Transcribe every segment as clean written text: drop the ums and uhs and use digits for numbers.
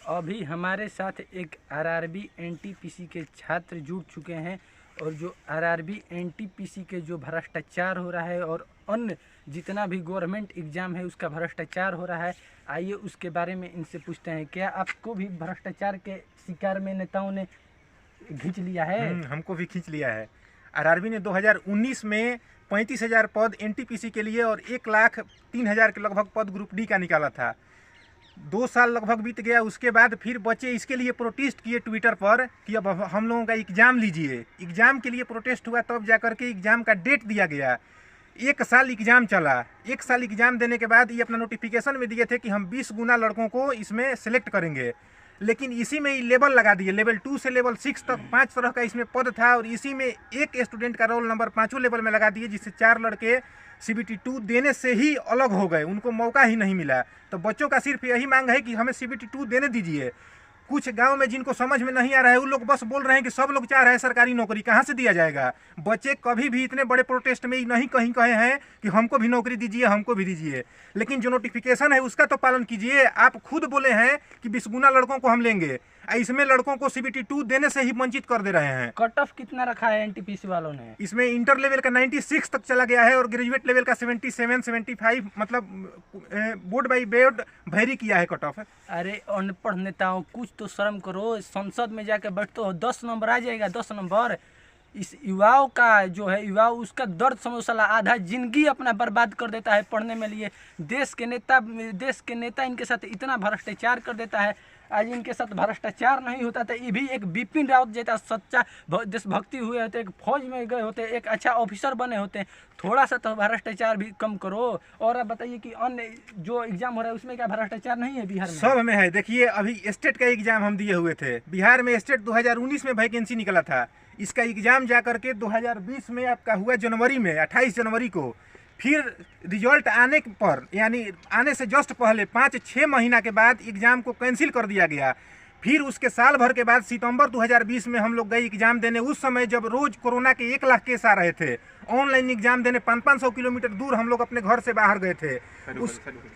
अभी हमारे साथ एक आरआरबी एनटीपीसी के छात्र जुड़ चुके हैं और जो आरआरबी एनटीपीसी के जो भ्रष्टाचार हो रहा है और अन्य जितना भी गवर्नमेंट एग्ज़ाम है उसका भ्रष्टाचार हो रहा है, आइए उसके बारे में इनसे पूछते हैं। क्या आपको भी भ्रष्टाचार के शिकार में नेताओं ने खींच लिया है? हमको भी खींच लिया है। आरआरबी ने 2019 में 35,000 पद एनटीपीसी के लिए और 1,03,000 के लगभग पद ग्रुप डी का निकाला था। 2 साल लगभग बीत गया, उसके बाद फिर बच्चे इसके लिए प्रोटेस्ट किए ट्विटर पर कि अब हम लोगों का एग्ज़ाम लीजिए। एग्ज़ाम के लिए प्रोटेस्ट हुआ, तब जाकर के एग्ज़ाम का डेट दिया गया। 1 साल एग्ज़ाम चला। 1 साल एग्ज़ाम देने के बाद ये अपना नोटिफिकेशन में दिए थे कि हम 20 गुना लड़कों को इसमें सेलेक्ट करेंगे, लेकिन इसी में ही लेवल लगा दिए। लेवल 2 से लेवल 6 तक 5 तरह का इसमें पद था और इसी में एक स्टूडेंट का रोल नंबर 5वें लेवल में लगा दिए, जिससे 4 लड़के CBT 2 देने से ही अलग हो गए, उनको मौका ही नहीं मिला। तो बच्चों का सिर्फ यही मांग है कि हमें CBT 2 देने दीजिए। कुछ गांव में जिनको समझ में नहीं आ रहा है, उन लोग बस बोल रहे हैं कि सब लोग चाह रहे हैं सरकारी नौकरी, कहाँ से दिया जाएगा। बच्चे कभी भी इतने बड़े प्रोटेस्ट में नहीं कहीं कहे हैं कि हमको भी नौकरी दीजिए, हमको भी दीजिए, लेकिन जो नोटिफिकेशन है उसका तो पालन कीजिए। आप खुद बोले हैं कि 20 गुना लड़कों को हम लेंगे, इसमें लड़कों को CBT 2 देने से ही वंचित कर दे रहे हैं। कट ऑफ कितना रखा है एनटीपीसी वालों ने? इसमें इंटर लेवल का 96 तक चला गया है और ग्रेजुएट लेवल का 77, 75, मतलब बोर्ड बाई बोर्ड वेरी किया है कट ऑफ। अरे अनपढ़ नेताओं, कुछ तो शर्म करो। संसद में जाके बैठते हो, 10 नंबर आ जाएगा, 10 नंबर। इस युवाओं का जो है, युवा उसका दर्द समझ साला आधा जिंदगी अपना बर्बाद कर देता है पढ़ने में लिए। देश के नेता इनके साथ इतना भ्रष्टाचार कर देता है। आज इनके साथ भ्रष्टाचार नहीं होता था, ये भी एक बिपिन रावत जैसा सच्चा देशभक्ति हुए होते, एक फौज में गए होते, एक अच्छा ऑफिसर बने होते। थोड़ा सा तो भ्रष्टाचार भी कम करो। और अब बताइए कि अन्य जो एग्जाम हो रहा है उसमें क्या भ्रष्टाचार नहीं है बिहार में? सब में है। देखिए, अभी स्टेट का एग्जाम हम दिए हुए थे। बिहार में स्टेट 2019 में वैकेंसी निकला था। इसका एग्जाम जा करके 2020 में आपका हुआ जनवरी में, 28 जनवरी को। फिर रिजल्ट आने पर, यानी आने से जस्ट पहले 5-6 महीना के बाद एग्ज़ाम को कैंसिल कर दिया गया। फिर उसके साल भर के बाद सितंबर 2020 में हम लोग गए एग्ज़ाम देने। उस समय जब रोज़ कोरोना के 1 लाख केस आ रहे थे, ऑनलाइन एग्ज़ाम देने 500-500 किलोमीटर दूर हम लोग अपने घर से बाहर गए थे।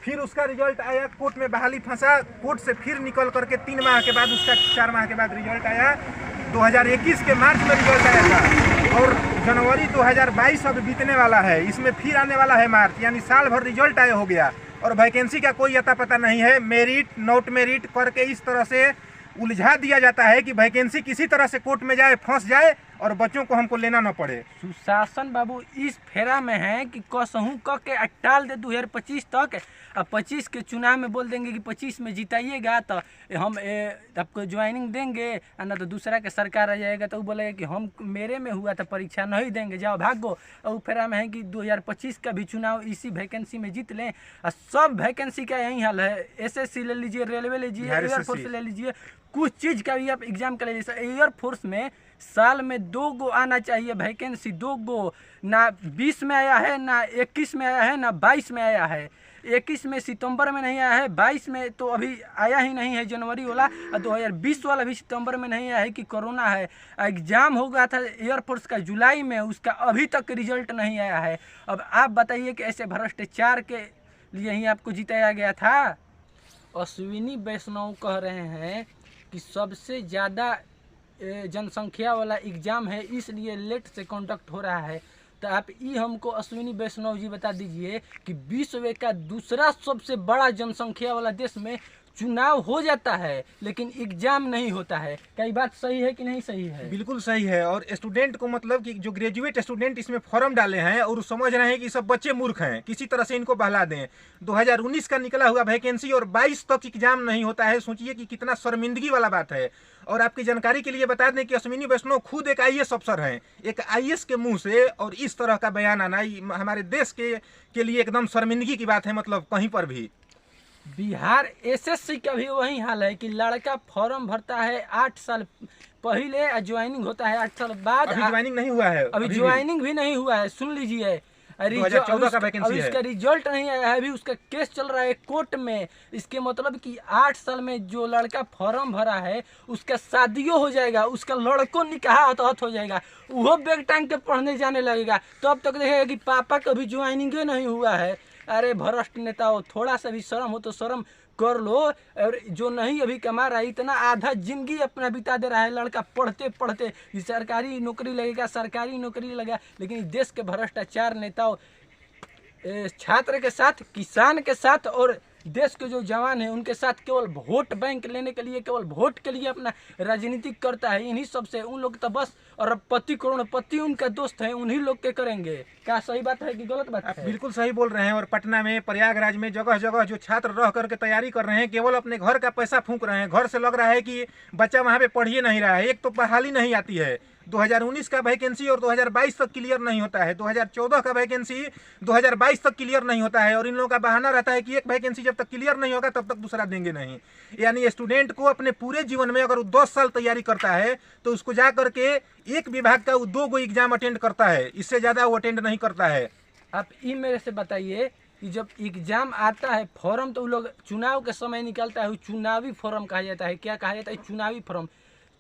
फिर उसका रिजल्ट आया, कोर्ट में बहाली फंसा, कोर्ट से फिर निकल करके 3 माह के बाद, उसका 4 माह के बाद रिजल्ट आया। 2021 के मार्च में रिजल्ट आया था और जनवरी 2022 अब बीतने वाला है, इसमें फिर आने वाला है मार्च, यानी साल भर रिजल्ट आया हो गया और वैकेंसी का कोई अता पता नहीं है। मेरिट नॉट मेरिट करके इस तरह से उलझा दिया जाता है कि वैकेंसी किसी तरह से कोर्ट में जाए, फंस जाए और बच्चों को हमको लेना न पड़े। सुशासन बाबू इस फेरा में है कि कसहूँ क के अटाल दे 2025 तक। अब 25 के चुनाव में बोल देंगे कि 25 में जिताइएगा तो हम आपको ज्वाइनिंग देंगे, ना तो दूसरा के सरकार आ जाएगा तो वो बोलेगा कि हम मेरे में हुआ तो परीक्षा नहीं देंगे, जाओ भागो। और फेरा में है कि 2025 का भी चुनाव इसी वैकेंसी में जीत लें। और सब वैकेंसी का यही हाल है। SSC ले लीजिए, रेलवे ले लीजिए, एयरफोर्स ले लीजिए, कुछ चीज़ का भी आप एग्जाम कर लीजिए। एयरफोर्स में साल में 2 गो आना चाहिए वैकेंसी, 2 गो। ना 20 में आया है, ना 21 में आया है, ना 22 में आया है। 21 में सितंबर में नहीं आया है, 22 में तो अभी आया ही नहीं है जनवरी वाला, और 2020 वाला भी सितंबर में नहीं आया है कि कोरोना है। एग्ज़ाम हो गया था एयरफोर्स का जुलाई में, उसका अभी तक रिजल्ट नहीं आया है। अब आप बताइए कि ऐसे भ्रष्टाचार के लिए ही आपको जिताया गया था? अश्विनी वैष्णव कह रहे हैं कि सबसे ज़्यादा जनसंख्या वाला एग्ज़ाम है, इसलिए लेट से कंडक्ट हो रहा है। तो आप ये हमको अश्विनी वैष्णव जी बता दीजिए कि विश्व का दूसरा सबसे बड़ा जनसंख्या वाला देश में चुनाव हो जाता है लेकिन एग्जाम नहीं होता है। क्या ये बात सही है कि नहीं सही है? बिल्कुल सही है। और स्टूडेंट को, मतलब कि जो ग्रेजुएट स्टूडेंट इसमें फॉर्म डाले हैं और समझ रहे हैं कि सब बच्चे मूर्ख हैं, किसी तरह से इनको बहला दें। 2019 का निकला हुआ वैकेंसी और 22 तक एग्जाम नहीं होता है। सोचिए कि कितना शर्मिंदगी वाला बात है। और आपकी जानकारी के लिए बता दें कि अश्विनी वैष्णव खुद एक IAS अफसर हैं। एक IAS के मुंह से और इस तरह का बयान आना हमारे देश के लिए एकदम शर्मिंदगी की बात है, मतलब कहीं पर भी। बिहार SSC का भी वही हाल है कि लड़का फॉर्म भरता है 8 साल पहले, ज्वाइनिंग होता है 8 साल बाद। अभी ज्वाइनिंग नहीं हुआ है, अभी ज्वाइनिंग भी नहीं हुआ है। सुन लीजिए, 2014 का वैकेंसी है। इसका रिजल्ट नहीं आया है, अभी उसका केस चल रहा है कोर्ट में। इसके मतलब कि 8 साल में जो लड़का फॉर्म भरा है उसका शादियों हो जाएगा, उसका लड़कों निकाह हतहत हो जाएगा, वो बैग टांग के पढ़ने जाने लगेगा। तब तक देखेगा कि पापा का भी ज्वाइनिंग नहीं हुआ है। अरे भ्रष्ट नेताओं, थोड़ा सा भी शर्म हो तो शर्म कर लो। और जो नहीं अभी कमा रहा है, इतना आधा जिंदगी अपना बिता दे रहा है लड़का पढ़ते पढ़ते कि सरकारी नौकरी लगेगा, सरकारी नौकरी लगेगा। लेकिन इस देश के भ्रष्टाचार नेताओं छात्र के साथ, किसान के साथ और देश के जो जवान हैं उनके साथ केवल वोट बैंक लेने के लिए, केवल वोट के लिए अपना राजनीति करता है। इन्हीं सब से उन लोग तो बस अरबपति करोड़पति उनका दोस्त है, उन्हीं लोग के करेंगे। क्या सही बात है कि गलत बात आप है? बिल्कुल सही बोल रहे हैं। और पटना में, प्रयागराज में जगह जगह जो छात्र रह करके तैयारी कर रहे हैं, केवल अपने घर का पैसा फूंक रहे हैं। घर से लग रहा है कि बच्चा वहाँ पे पढ़िए नहीं रहा है। एक तो बहाली नहीं आती है, 2019 का वैकेंसी और 2022 तक क्लियर नहीं होता है, 2014 का वैकेंसी 2022 तक क्लियर नहीं होता है। और इन लोगों का बहाना रहता है कि एक वैकेंसी जब तक क्लियर नहीं होगा तब तक दूसरा देंगे नहीं। यानी स्टूडेंट को अपने पूरे जीवन में अगर वो 10 साल तैयारी करता है तो उसको जा करके एक विभाग का वो 2 एग्जाम अटेंड करता है, इससे ज़्यादा वो अटेंड नहीं करता है। आप ये मेरे से बताइए कि जब एग्जाम आता है, फॉर्म तो वो लोग चुनाव के समय निकलता है, वो चुनावी फॉर्म कहा जाता है। क्या कहा जाता है? चुनावी फॉर्म।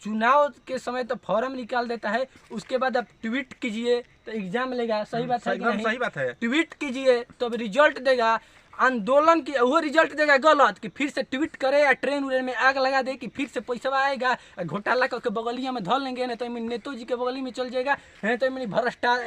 चुनाव के समय तो फॉर्म निकाल देता है, उसके बाद आप ट्वीट कीजिए तो एग्जाम लेगा। सही बात है कि एकदम नहीं? सही बात है। ट्वीट कीजिए तो रिजल्ट देगा। आंदोलन की वो रिजल्ट देगा गलत कि फिर से ट्वीट करे या ट्रेन उरेन में आग लगा दे कि फिर से पैसा आएगा, घोटाला करके बगलिया में धर लेंगे, नहीं तो नेतो जी के बगली में चल जाएगा, नहीं तो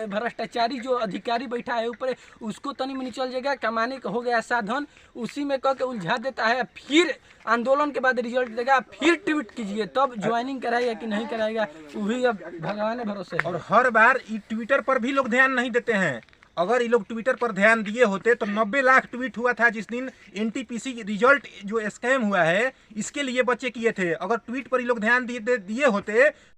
भ्रष्टाचारी जो अधिकारी बैठा है ऊपर उसको तनी मनी चल जाएगा, कमाने का हो गया साधन, उसी में कह के उलझा देता है। फिर आंदोलन के बाद रिजल्ट देगा, फिर ट्वीट कीजिए तब ज्वाइनिंग कराएगा कि नहीं कराएगा, वो भी अब भगवान भरोसे है। और हर बार ट्विटर पर भी लोग ध्यान नहीं देते हैं। अगर ये लोग ट्विटर पर ध्यान दिए होते तो 90 लाख ट्वीट हुआ था जिस दिन एनटीपीसी रिजल्ट जो स्कैम हुआ है इसके लिए बच्चे किए थे। अगर ट्वीट पर ये लोग ध्यान दिए होते